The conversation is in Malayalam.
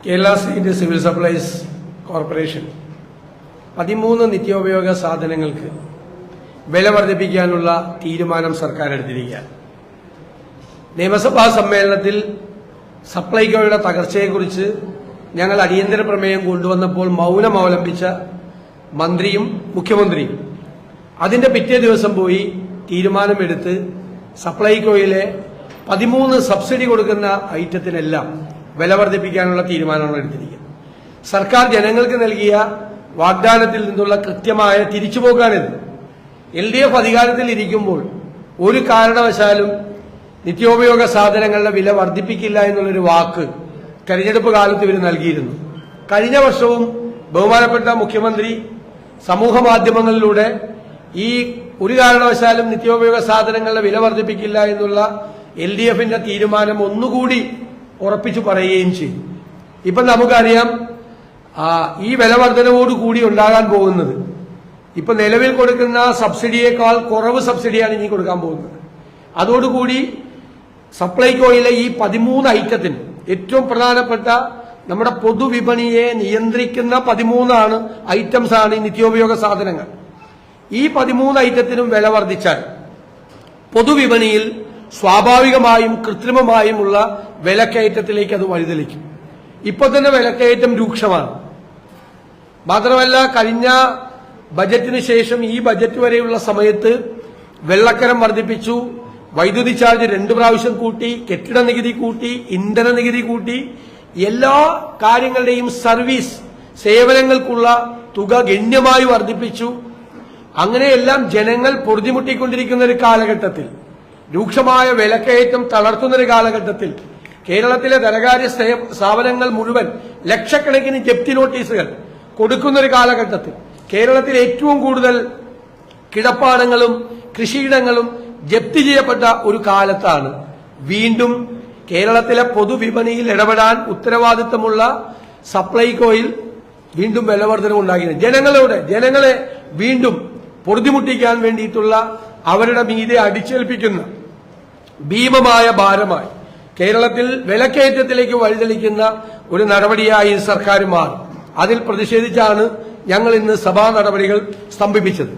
Kerala state civil supplies corporation 13 നിത്യോപയോഗ സാധനങ്ങൾക്ക് വില വർദ്ധിപ്പിക്കാനുള്ള തീരുമാനം സർക്കാർ എടുത്തിരിക്കുകയാണ്. നിയമസഭാ സമ്മേളനത്തിൽ സപ്ലൈകോയുടെ തകർച്ചയെക്കുറിച്ച് ഞങ്ങൾ അടിയന്തര പ്രമേയം കൊണ്ടുവന്നപ്പോൾ മൗനം അവലംബിച്ച മന്ത്രിയും മുഖ്യമന്ത്രിയും അതിന്റെ പിറ്റേ ദിവസം പോയി തീരുമാനമെടുത്ത് സപ്ലൈകോയിലെ 13 സബ്സിഡി കൊടുക്കുന്ന ഐറ്റത്തിനെല്ലാം വില വർദ്ധിപ്പിക്കാനുള്ള തീരുമാനമാണ് എടുത്തിരിക്കുന്നത്. സർക്കാർ ജനങ്ങൾക്ക് നൽകിയ വാഗ്ദാനത്തിൽ നിന്നുള്ള കൃത്യമായ തിരിച്ചുപോക്കാണിത്. LDF അധികാരത്തിൽ ഇരിക്കുമ്പോൾ ഒരു കാരണവശാലും നിത്യോപയോഗ സാധനങ്ങളുടെ വില വർദ്ധിപ്പിക്കില്ല എന്നുള്ളൊരു വാക്ക് തെരഞ്ഞെടുപ്പ് കാലത്ത് ഇവർ നൽകിയിരുന്നു. കഴിഞ്ഞ വർഷവും ബഹുമാനപ്പെട്ട മുഖ്യമന്ത്രി സമൂഹ മാധ്യമങ്ങളിലൂടെ ഈ ഒരു കാരണവശാലും നിത്യോപയോഗ സാധനങ്ങളുടെ വില വർദ്ധിപ്പിക്കില്ല എന്നുള്ള LDFന്റെ തീരുമാനം ഒന്നുകൂടി ഉറപ്പിച്ചു പറയുകയും ചെയ്തു. ഇപ്പം നമുക്കറിയാം ഈ വില വർധനവോടുകൂടി ഉണ്ടാകാൻ പോകുന്നത് ഇപ്പൊ നിലവിൽ കൊടുക്കുന്ന സബ്സിഡിയേക്കാൾ കുറവ് സബ്സിഡിയാണ് ഇനി കൊടുക്കാൻ പോകുന്നത്. അതോടുകൂടി സപ്ലൈകോയിലെ ഈ 13 ഐറ്റത്തിന് ഏറ്റവും പ്രധാനപ്പെട്ട നമ്മുടെ പൊതുവിപണിയെ നിയന്ത്രിക്കുന്ന 13 ഐറ്റംസ് ആണ് ഈ നിത്യോപയോഗ സാധനങ്ങൾ. ഈ 13 ഐറ്റത്തിനും വില വർദ്ധിച്ചാൽ പൊതുവിപണിയിൽ സ്വാഭാവികമായും കൃത്രിമമായുമുള്ള വിലക്കയറ്റത്തിലേക്ക് അത് വഴിതെളിക്കും. ഇപ്പൊ തന്നെ വിലക്കയറ്റം രൂക്ഷമാണ്. മാത്രമല്ല കഴിഞ്ഞ ബജറ്റിന് ശേഷം ഈ ബജറ്റ് വരെയുള്ള സമയത്ത് വെള്ളക്കരം വർദ്ധിപ്പിച്ചു, വൈദ്യുതി ചാർജ് 2 പ്രാവശ്യം കൂട്ടി, കെട്ടിട നികുതി കൂട്ടി, ഇന്ധന നികുതി കൂട്ടി, എല്ലാ കാര്യങ്ങളുടെയും സർവീസ് സേവനങ്ങൾക്കുള്ള തുക ഗണ്യമായി വർദ്ധിപ്പിച്ചു. അങ്ങനെയെല്ലാം ജനങ്ങൾ പൊറുതിമുട്ടിക്കൊണ്ടിരിക്കുന്ന ഒരു കാലഘട്ടത്തിൽ, രൂക്ഷമായ വിലക്കയറ്റം തളർത്തുന്ന ഒരു കാലഘട്ടത്തിൽ കേരളത്തിലെ ധനകാര്യ സ്ഥാപനങ്ങൾ മുഴുവൻ ലക്ഷക്കണക്കിന് ജപ്തി നോട്ടീസുകൾ കൊടുക്കുന്ന ഒരു കാലഘട്ടത്തിൽ കേരളത്തിൽ ഏറ്റവും കൂടുതൽ കിടപ്പാടങ്ങളും കൃഷിയിടങ്ങളും ജപ്തി ചെയ്യപ്പെട്ട ഒരു കാലത്താണ് വീണ്ടും കേരളത്തിലെ പൊതുവിപണിയിൽ ഇടപെടാൻ ഉത്തരവാദിത്തമുള്ള സപ്ലൈകോയിൽ വീണ്ടും വിലവർധനം ഉണ്ടാകിയത്. ജനങ്ങളെ വീണ്ടും പൊറുതിമുട്ടിക്കാൻ വേണ്ടിയിട്ടുള്ള അവരുടെ മീതെ അടിച്ചേൽപ്പിക്കുന്ന ഭീമമായ ഭാരമായി കേരളത്തിൽ വിലക്കയറ്റത്തിലേക്ക് വഴിതെളിക്കുന്ന ഒരു നടപടിയായി സർക്കാർ മാറി. അതിൽ പ്രതിഷേധിച്ചാണ് ഞങ്ങൾ ഇന്ന് സഭാ നടപടികൾ സ്തംഭിപ്പിച്ചത്.